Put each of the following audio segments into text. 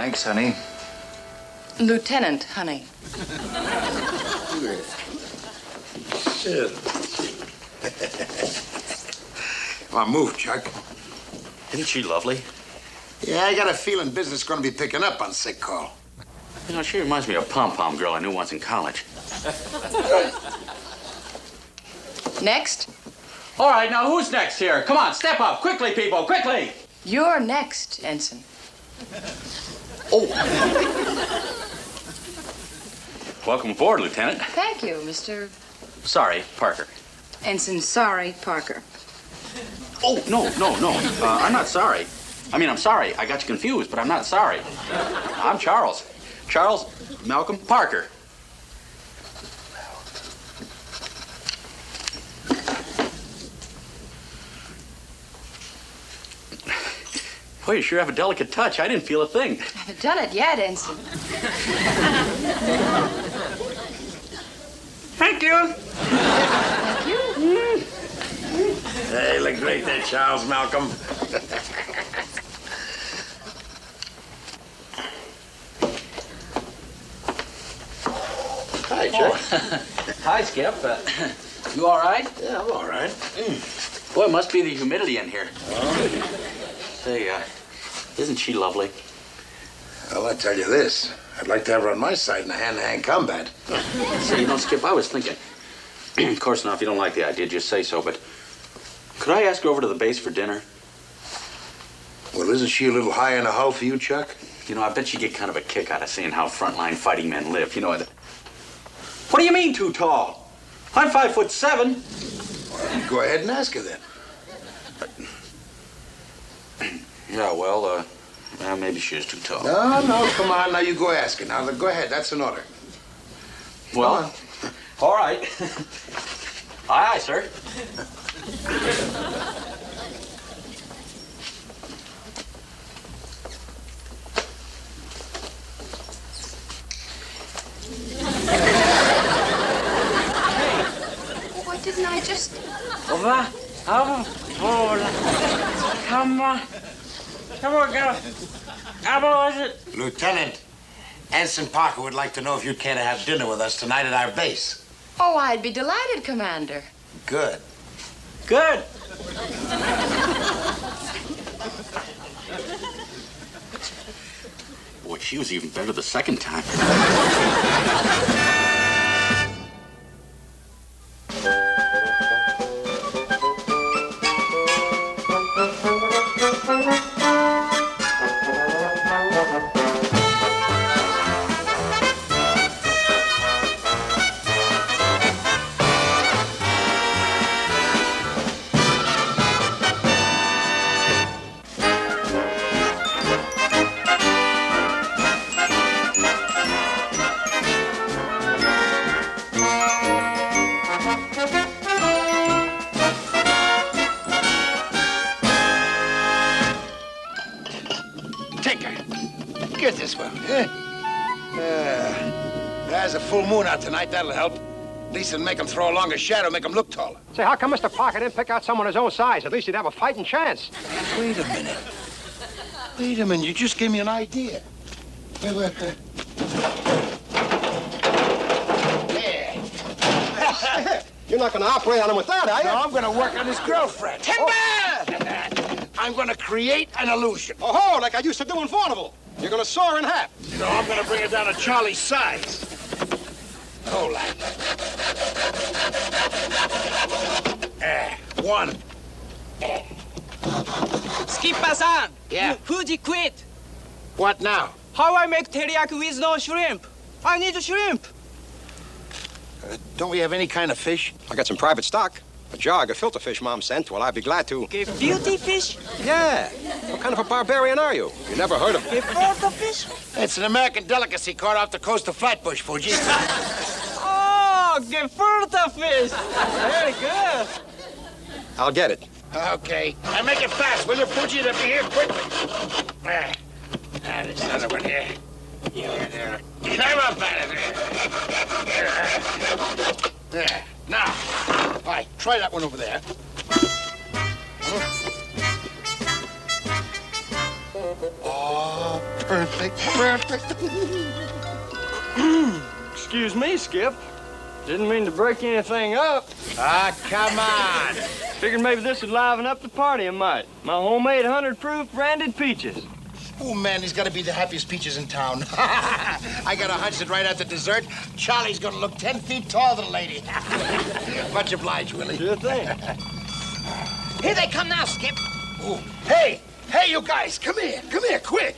Thanks, honey. Lieutenant, honey. Shit. Come on, move, Chuck. Isn't she lovely? Yeah, I got a feeling business is going to be picking up on sick call. You know, she reminds me of a pom-pom girl I knew once in college. Next? All right, now who's next here? Come on, step up. Quickly, people, quickly. You're next, Ensign. Oh. Welcome aboard, Lieutenant. Thank you, Mr. Sorry, Parker. Ensign, sorry, Parker. Oh, no. I'm not sorry. I mean, I'm sorry. I got you confused, but I'm not sorry. I'm Charles. Charles Malcolm Parker. Boy, you sure have a delicate touch. I didn't feel a thing. I haven't done it yet, Ensign. Thank you. Thank you. Hey, look great there, Charles Malcolm. Hi, Chuck. Hi, Skip. You all right? Yeah, I'm all right. Boy, it must be the humidity in here. Oh. Say, isn't she lovely? Well, I tell you this. I'd like to have her on my side in a hand-to-hand combat. Say, you know, Skip, I was thinking. Of course, now, if you don't like the idea, just say so, but could I ask her over to the base for dinner? Well, isn't she a little high in the hull for you, Chuck? You know, I bet you get kind of a kick out of seeing how frontline fighting men live. You know, what do you mean, too tall? I'm 5'7". Well, you go ahead and ask her then. Yeah, well, maybe she is too tall. No, come on. Now you go ask her. Now, go ahead. That's an order. Well, all right. Aye, sir. Why didn't I just... Come on, girl. How is it? Lieutenant, Ensign Parker would like to know if you'd care to have dinner with us tonight at our base. Oh, I'd be delighted, Commander. Good. Good. Boy, she was even better the second time. Get this one. There's a full moon out tonight. That'll help. At least it'll make him throw a longer shadow, make him look taller. Say, how come Mr. Parker didn't pick out someone his own size? At least he'd have a fighting chance. Wait a minute. Wait a minute. You just gave me an idea. Wait. There. You're not going to operate on him with that, are you? No, I'm going to work on his girlfriend. Timber! I'm going to create an illusion. Oh, like I used to do in Vaudeville. You're going to saw her in half. No, I'm going to bring her down to Charlie's size. Hold on. One. Skipper-san. Yeah? Fuji quit. What now? How I make teriyaki with no shrimp? I need shrimp. Don't we have any kind of fish? I got some private stock. A jog of filter fish Mom sent. Well, I'd be glad to. Gefilte fish? Yeah. What kind of a barbarian are you? You never heard of... Gefilte fish? It's an American delicacy caught off the coast of Flatbush, Fuji. Oh, gefilte fish. Very good. I'll get it. Okay. And make it fast, will you, Fuji? They'll be here quickly. There's another one here. Climb up out of there. There. Now, all right, try that one over there. Oh, perfect. perfect, perfect. Excuse me, Skip. Didn't mean to break anything up. Ah, come on. Figured maybe this would liven up the party a mite. My homemade 100-proof branded peaches. Oh, man, these got to be the happiest peaches in town. I got a hunch that right after dessert, Charlie's going to look 10 feet taller than a lady. Much obliged, Willie. Sure thing. Here they come now, Skip. Ooh. Hey, you guys, come here, quick.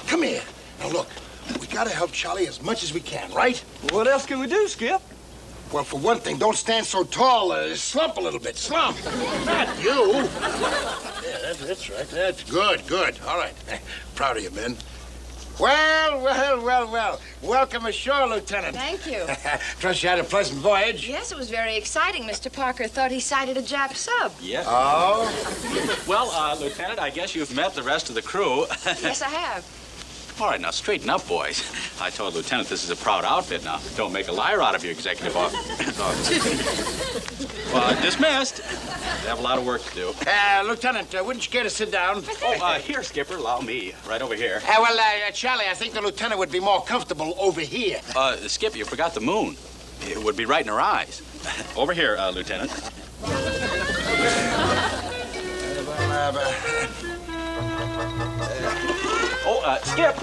Come here. Now, look, we got to help Charlie as much as we can, right? What else can we do, Skip? Well, for one thing, don't stand so tall. Slump a little bit, slump. Not you. Yeah, that's right. That's good. All right. Proud of you, men. Well. Welcome ashore, Lieutenant. Thank you. Trust you had a pleasant voyage. Yes, it was very exciting. Mr. Parker thought he sighted a Jap sub. Yes. Oh? Well, Lieutenant, I guess you've met the rest of the crew. Yes, I have. All right, now straighten up, boys. I told Lieutenant this is a proud outfit. Now, don't make a liar out of you, executive officer. Dismissed. They have a lot of work to do. Lieutenant, wouldn't you care to sit down? Here, Skipper, allow me. Right over here. Charlie, I think the lieutenant would be more comfortable over here. Skip, you forgot the moon. It would be right in her eyes. Over here, Lieutenant. Skip,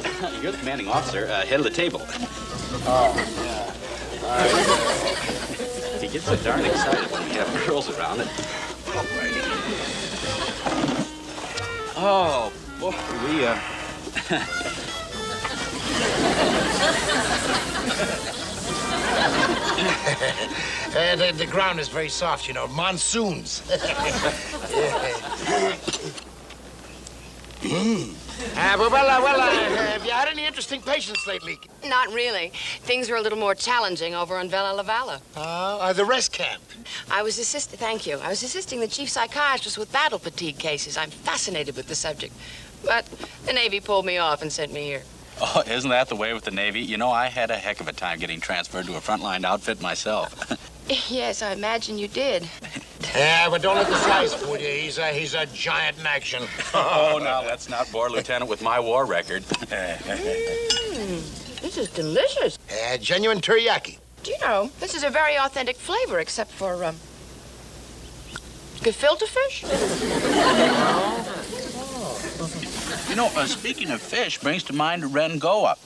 you're the commanding officer, head of the table. Oh, yeah. All right. He gets so darn excited when we have girls around it. Oh, boy, The ground is very soft, you know. Monsoons. Have you had any interesting patients lately? Not really. Things are a little more challenging over on Vella La Valla. The rest camp. I was assisting the chief psychiatrist with battle fatigue cases. I'm fascinated with the subject. But the Navy pulled me off and sent me here. Oh, isn't that the way with the Navy? You know, I had a heck of a time getting transferred to a frontline outfit myself. Yes, I imagine you did. Yeah, but don't let the flies fool you. He's a giant in action. Oh, now let's not bore Lieutenant with my war record. This is delicious. Genuine teriyaki. Do you know, this is a very authentic flavor, except for, gefilte fish? You know, speaking of fish, brings to mind Rengoa.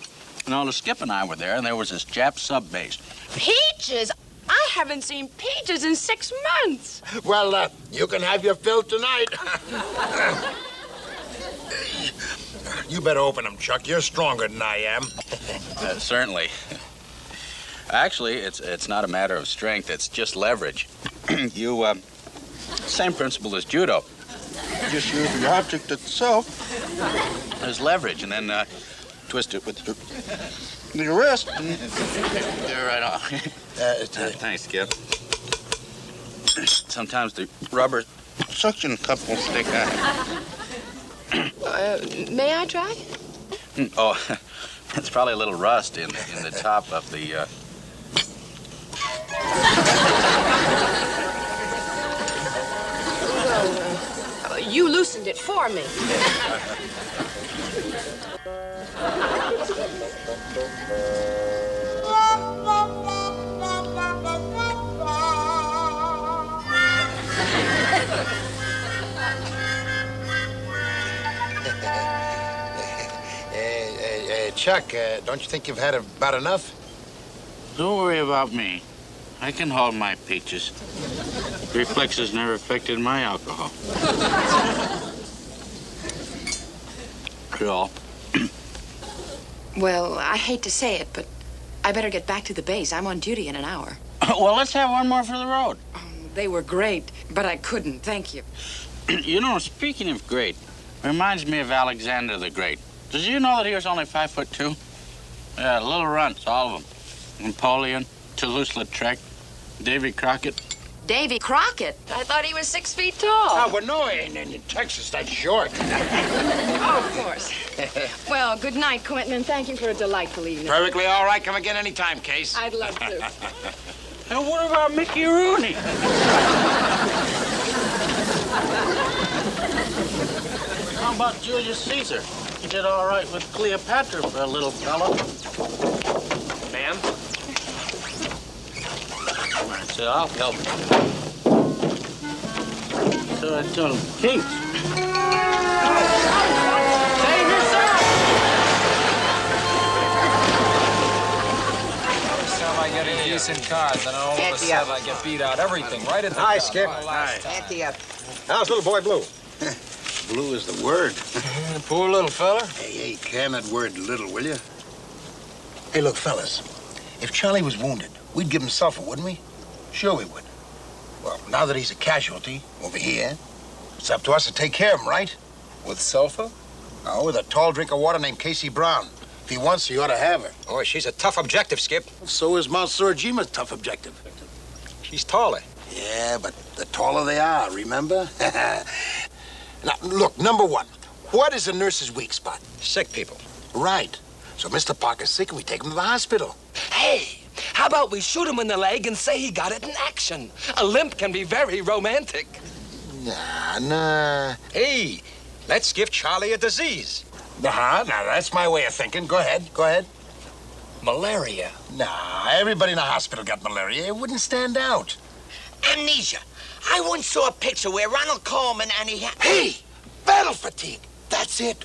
You know, Skip and I were there, and there was this Jap sub base. Peaches? I haven't seen peaches in 6 months. Well, you can have your fill tonight. You better open them, Chuck. You're stronger than I am. Certainly. Actually, it's not a matter of strength. It's just leverage. Same principle as judo. Just use the object itself as leverage, and then twist it with your wrist. And you're right off. Thanks, Skip. Sometimes the rubber suction cup will stick out. May I try? Oh, it's probably a little rust in the top of the... You loosened it for me. Chuck, don't you think you've had about enough? Don't worry about me. I can hold my peaches. Reflexes never affected my alcohol. Cool. Well, I hate to say it, but I better get back to the base. I'm on duty in an hour. Well, let's have one more for the road. They were great, but I couldn't. Thank you. You know, speaking of great, reminds me of Alexander the Great. Did you know that he was only 5'2"? Yeah, little runts, all of them. Napoleon, Toulouse-Lautrec, Davy Crockett. Davy Crockett? I thought he was 6 feet tall. Oh, well, no, in Texas, that's short. Oh, of course. Well, good night, Quentin, and thank you for a delightful evening. Perfectly all right. Come again anytime, Case. I'd love to. And what about Mickey Rooney? How about Julius Caesar? You did all right with Cleopatra for a little fella. Ma'am? So I'll help you. So I tell him, Kings. Save yourself! Every time I get in decent cars, and all of a sudden I get beat out. Everything, right at the Hi, top. Skip. Hi. How's little boy Blue? Blue is the word. Poor little fella. Hey, can that word little, will you? Hey, look, fellas. If Charlie was wounded, we'd give him sulfur, wouldn't we? Sure we would. Well, now that he's a casualty over here, it's up to us to take care of him, right? With sulfur? Oh, with a tall drink of water named Casey Brown. If he wants, he ought to have her. Oh, she's a tough objective, Skip. So is Mount Surajima's tough objective. She's taller. Yeah, but the taller they are, remember? Now, look, number one, what is a nurse's weak spot? Sick people. Right. So Mr. Parker's sick and we take him to the hospital. Hey, how about we shoot him in the leg and say he got it in action? A limp can be very romantic. Nah. Hey, let's give Charlie a disease. Now that's my way of thinking. Go ahead. Malaria. Nah, everybody in the hospital got malaria. It wouldn't stand out. Amnesia. I once saw a picture where Ronald Coleman and he had... Hey, battle fatigue. That's it.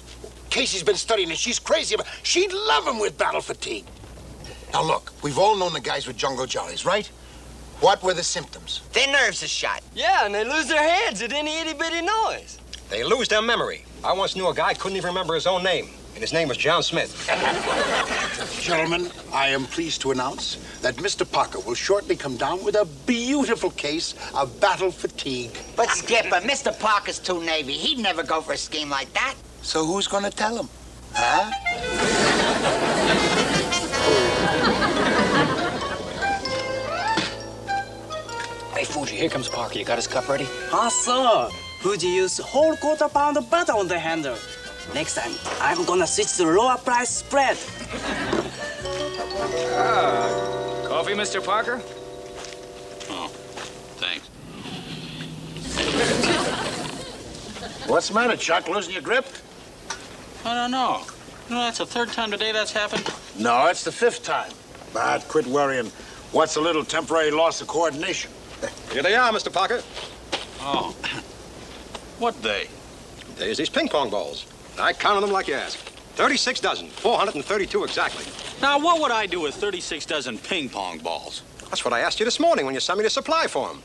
Casey's been studying and she's crazy about... She'd love him with battle fatigue. Now, look, we've all known the guys with jungle jollies, right? What were the symptoms? Their nerves are shot. Yeah, and they lose their heads at any itty-bitty noise. They lose their memory. I once knew a guy couldn't even remember his own name, and his name was John Smith. Gentlemen, I am pleased to announce that Mr. Parker will shortly come down with a beautiful case of battle fatigue. But, Skipper, Mr. Parker's too Navy. He'd never go for a scheme like that. So who's going to tell him? Huh? Hey, Fuji, here comes Parker. You got his cup ready? Ah, sir. Fuji used whole quarter-pound butter on the handle. Next time, I'm gonna switch to lower price spread. Coffee, Mr. Parker? Oh, thanks. What's the matter, Chuck? Losing your grip? I don't know. You know, that's the third time today that's happened. No, it's the fifth time. But quit worrying. What's a little temporary loss of coordination? Here they are, Mr. Parker. Oh. What day? There's these ping pong balls. I counted them like you asked. 36 dozen, 432 exactly. Now, what would I do with 36 dozen ping pong balls? That's what I asked you this morning when you sent me the supply for them.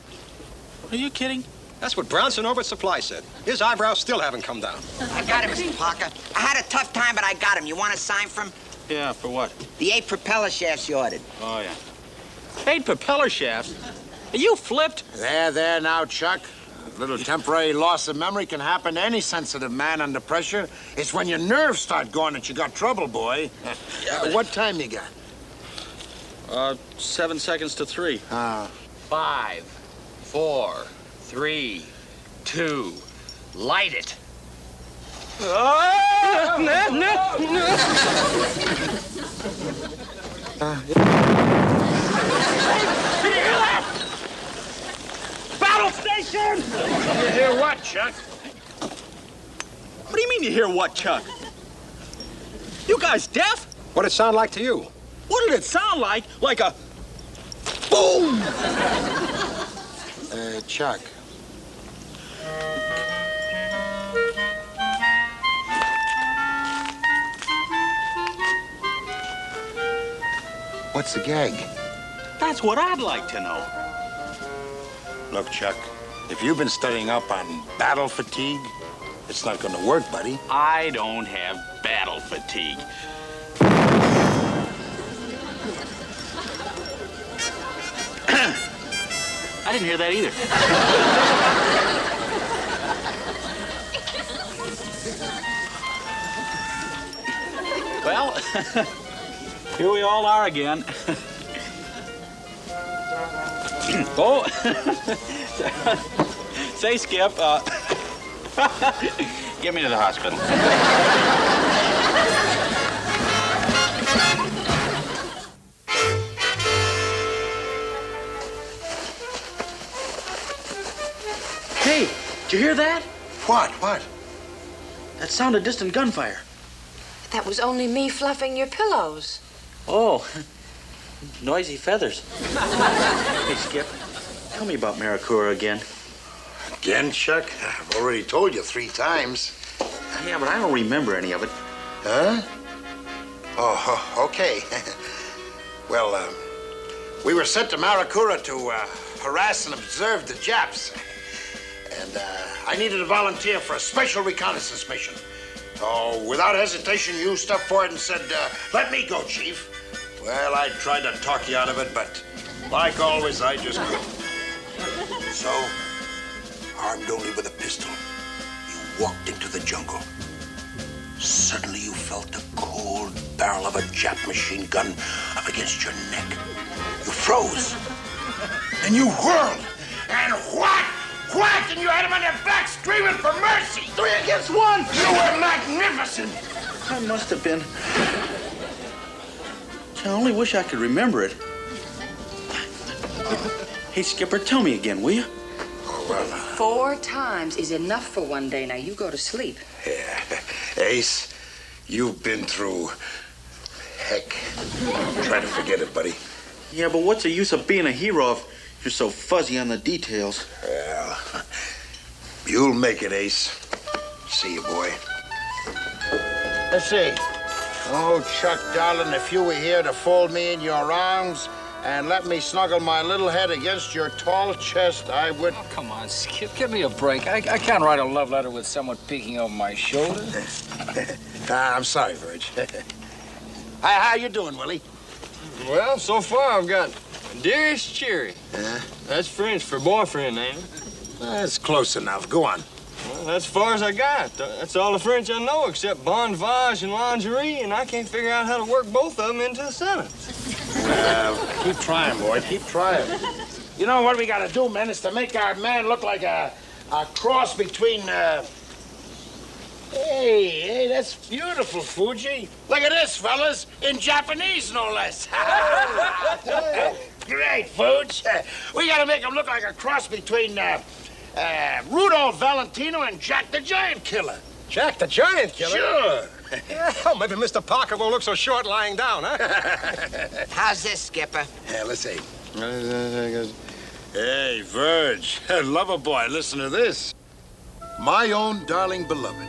Are you kidding? That's what Brownson over at Supply said. His eyebrows still haven't come down. I got him, Mr. Parker. I had a tough time, but I got him. You want a sign from? Yeah, for what? The 8 propeller shafts you ordered. Oh, yeah. 8 propeller shafts? Are you flipped? There now, Chuck. A little temporary loss of memory can happen to any sensitive man under pressure. It's when your nerves start going that you got trouble, boy. What time you got? 7 seconds to 3. 5, 4, 3, 2, light it. Battle station! You hear what, Chuck? What do you mean you hear what, Chuck? You guys deaf? What'd it sound like to you? What did it sound like? Like a boom! Chuck. What's the gag? That's what I'd like to know. Look, Chuck, if you've been studying up on battle fatigue, it's not going to work, buddy. I don't have battle fatigue. I didn't hear that either. Well, here we all are again. Oh, say, Skip, get me to the hospital. Hey, did you hear that? What? That sounded distant gunfire. That was only me fluffing your pillows. Oh, noisy feathers. Hey, Skip, tell me about Maracura again. Again, Chuck? I've already told you 3 times. Yeah, but I don't remember any of it. Huh? Oh, okay. Well, we were sent to Maracura to harass and observe the Japs. And I needed a volunteer for a special reconnaissance mission. So, without hesitation, you stepped forward and said, let me go, Chief. Well, I tried to talk you out of it, but like always, I just couldn't. So, armed only with a pistol, you walked into the jungle. Suddenly, you felt the cold barrel of a Jap machine gun up against your neck. You froze. Then you whirled. And whack, and you had him on your back screaming for mercy. 3 against 1. You were magnificent. I must have been. I only wish I could remember it. Hey, Skipper, tell me again, will you? Oh, well. 4 times is enough for one day. Now, you go to sleep. Yeah. Ace, you've been through heck. Try to forget it, buddy. Yeah, but what's the use of being a hero if you're so fuzzy on the details? Well, you'll make it, Ace. See you, boy. Let's see. Oh, Chuck, darling, if you were here to fold me in your arms and let me snuggle my little head against your tall chest, I would... Oh, come on, Skip, give me a break. I can't write a love letter with someone peeking over my shoulder. I'm sorry, Verge. How you doing, Willie? Well, so far I've got Dearest Cheery. That's French for boyfriend, ain't it? That's close enough. Go on. Well, that's as far as I got. That's all the French I know except bon voyage and lingerie, and I can't figure out how to work both of them into a sentence. Keep trying, boy. Keep trying. You know what we gotta do, man, is to make our man look like a cross between, Hey, that's beautiful, Fuji. Look at this, fellas. In Japanese, no less. Great, Fuji. We gotta make him look like a cross between, Rudolph Valentino and Jack the Giant Killer. Jack the Giant Killer? Sure. Oh, maybe Mr. Parker won't look so short lying down, huh? How's this, Skipper? Yeah, let's see. Hey, Verge. Lover boy, listen to this. My own darling beloved,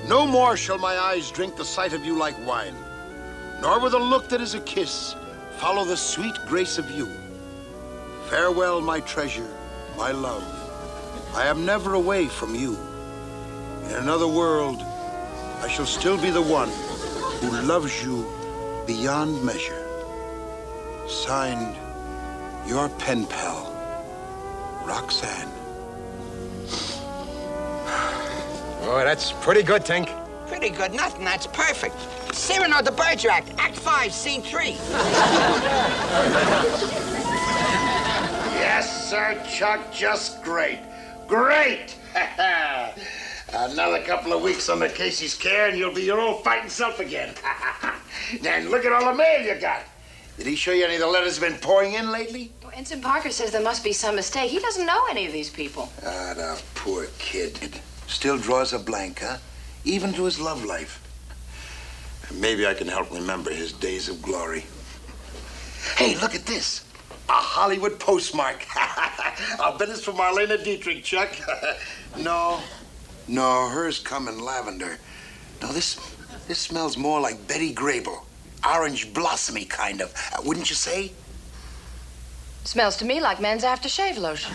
no more shall my eyes drink the sight of you like wine, nor with a look that is a kiss follow the sweet grace of you. Farewell, my treasure, my love. I am never away from you. In another world, I shall still be the one who loves you beyond measure. Signed, your pen pal, Roxanne. Oh, that's pretty good, Tink. Pretty good. Nothing. That's perfect. Cyrano de Bergerac, Act 5, Scene 3. Yes, sir, Chuck, just great. Great! Another couple of weeks under Casey's care and you'll be your old fighting self again. And look at all the mail you got. Did he show you any of the letters been pouring in lately? Well, Ensign Parker says there must be some mistake. He doesn't know any of these people. Ah, the poor kid. Still draws a blank, huh? Even to his love life. Maybe I can help remember his days of glory. Hey, look at this. A Hollywood postmark. I'll bet it's from Marlena Dietrich, Chuck. No, hers come in lavender. No, this smells more like Betty Grable. Orange blossomy kind of. Wouldn't you say? Smells to me like men's aftershave lotion.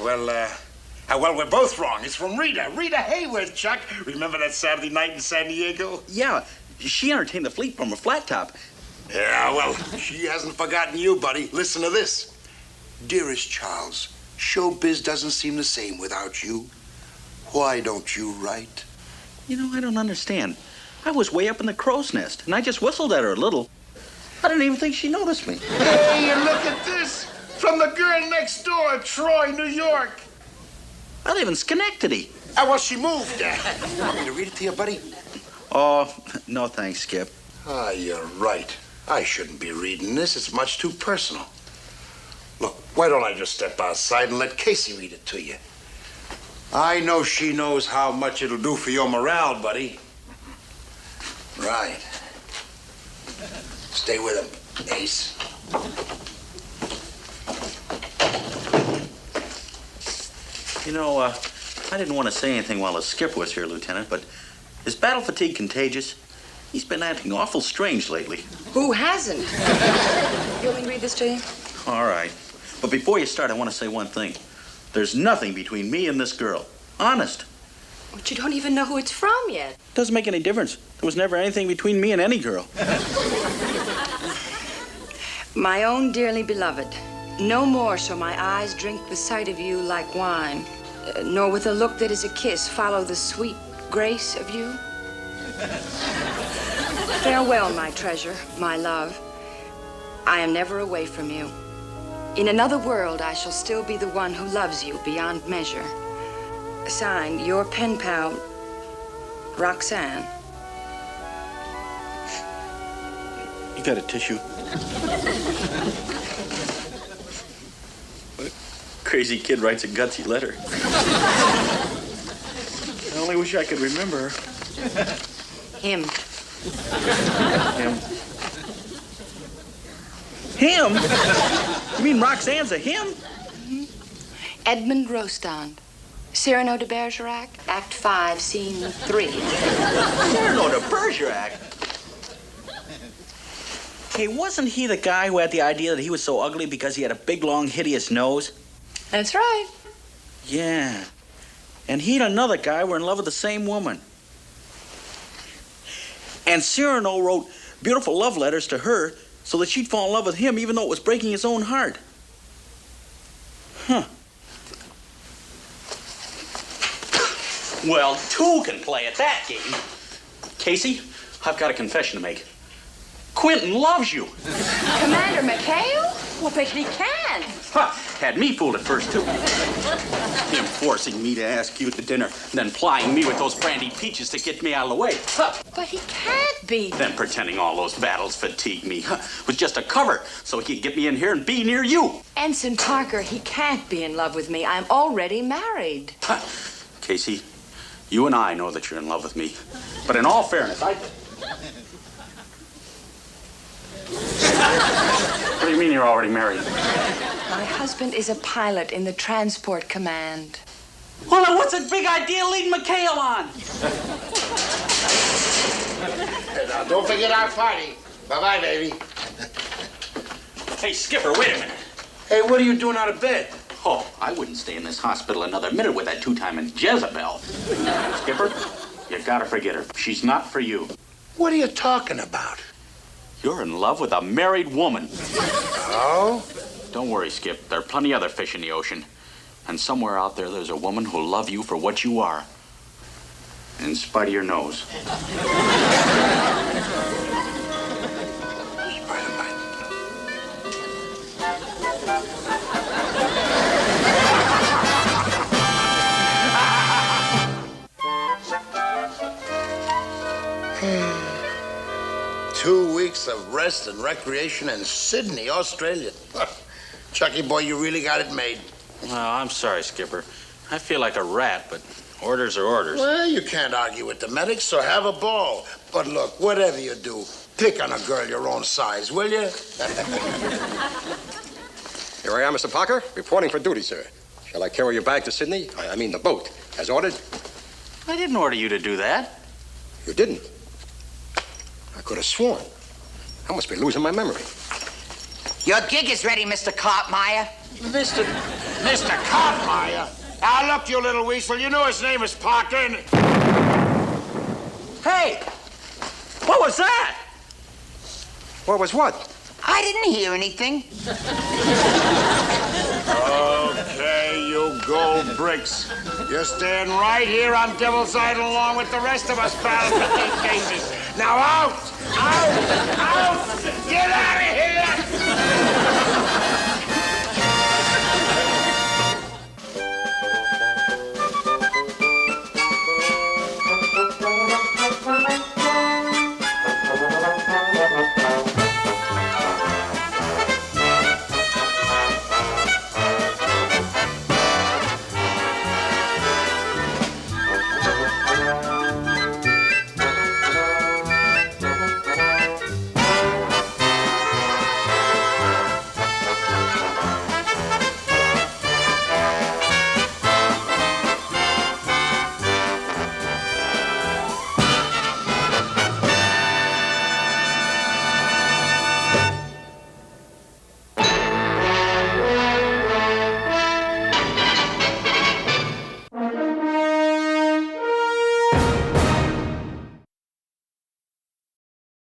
Well, we're both wrong. It's from Rita. Rita Hayworth, Chuck. Remember that Saturday night in San Diego? Yeah, she entertained the fleet from a flat top. Yeah, well, she hasn't forgotten you, buddy. Listen to this. Dearest Charles, showbiz doesn't seem the same without you. Why don't you write? You know, I don't understand. I was way up in the crow's nest, and I just whistled at her a little. I didn't even think she noticed me. Hey, look at this. From the girl next door, Troy, New York. I live in Schenectady. Well, she moved. Want me to read it to you, buddy? Oh, no thanks, Skip. Ah, you're right. I shouldn't be reading this. It's much too personal. Look, why don't I just step outside and let Casey read it to you? I know she knows how much it'll do for your morale, buddy. Right. Stay with him, Ace. You know, I didn't want to say anything while the skipper was here, Lieutenant, but is battle fatigue contagious? He's been acting awful strange lately. Who hasn't? You want me to read this to you? All right. But before you start, I want to say one thing. There's nothing between me and this girl. Honest. But you don't even know who it's from yet. Doesn't make any difference. There was never anything between me and any girl. My own dearly beloved, no more shall my eyes drink the sight of you like wine, nor with a look that is a kiss follow the sweet grace of you. Farewell, my treasure, my love. I am never away from you. In another world, I shall still be the one who loves you beyond measure. Signed, your pen pal, Roxanne. You got a tissue? What crazy kid writes a gutsy letter? I only wish I could remember her. Him. Him? You mean Roxanne's a him? Edmond Rostand. Cyrano de Bergerac, Act 5, Scene 3. Cyrano de Bergerac? Hey, wasn't he the guy who had the idea that he was so ugly because he had a big, long, hideous nose? That's right. Yeah. And he and another guy were in love with the same woman. And Cyrano wrote beautiful love letters to her so that she'd fall in love with him even though it was breaking his own heart. Huh. Well, two can play at that game. Casey, I've got a confession to make. Quentin loves you. Commander McHale? Well, but he can't. Huh. Had me fooled at first, too. Him forcing me to ask you to dinner, then plying me with those brandy peaches to get me out of the way. Huh. But he can't be. Then pretending all those battles fatigued me. Huh. Was just a cover so he could get me in here and be near you. Ensign Parker, he can't be in love with me. I'm already married. Huh. Casey, you and I know that you're in love with me. But in all fairness, What do you mean you're already married? My husband is a pilot in the Transport Command. Well, then what's the big idea leading McHale on? Now, don't forget our party. Bye-bye, baby. Hey, Skipper, wait a minute. Hey, what are you doing out of bed? Oh, I wouldn't stay in this hospital another minute with that two-timing Jezebel. Skipper, you gotta forget her. She's not for you. What are you talking about? You're in love with a married woman. Oh? Don't worry, Skip. There are plenty other fish in the ocean. And somewhere out there's a woman who'll love you for what you are. In spite of your nose. Two weeks of rest and recreation in Sydney, Australia. Chucky boy, you really got it made. Well, I'm sorry, Skipper. I feel like a rat, but orders are orders. Well, you can't argue with the medics, so have a ball. But look, whatever you do, pick on a girl your own size, will you? Here I am, Mr. Parker, reporting for duty, sir. Shall I carry your bag to Sydney? I mean the boat, as ordered? I didn't order you to do that. You didn't? I could have sworn. I must be losing my memory. Your gig is ready, Mr. Cartmeyer. Mr. Cartmeyer? Now, look, you little weasel, you know his name is Parker, and... Hey! What was that? What was what? I didn't hear anything. Okay, you gold bricks. You're staying right here on Devil's Idol along with the rest of us, pals, with these cases. Now out! Out! Out! Get out of here!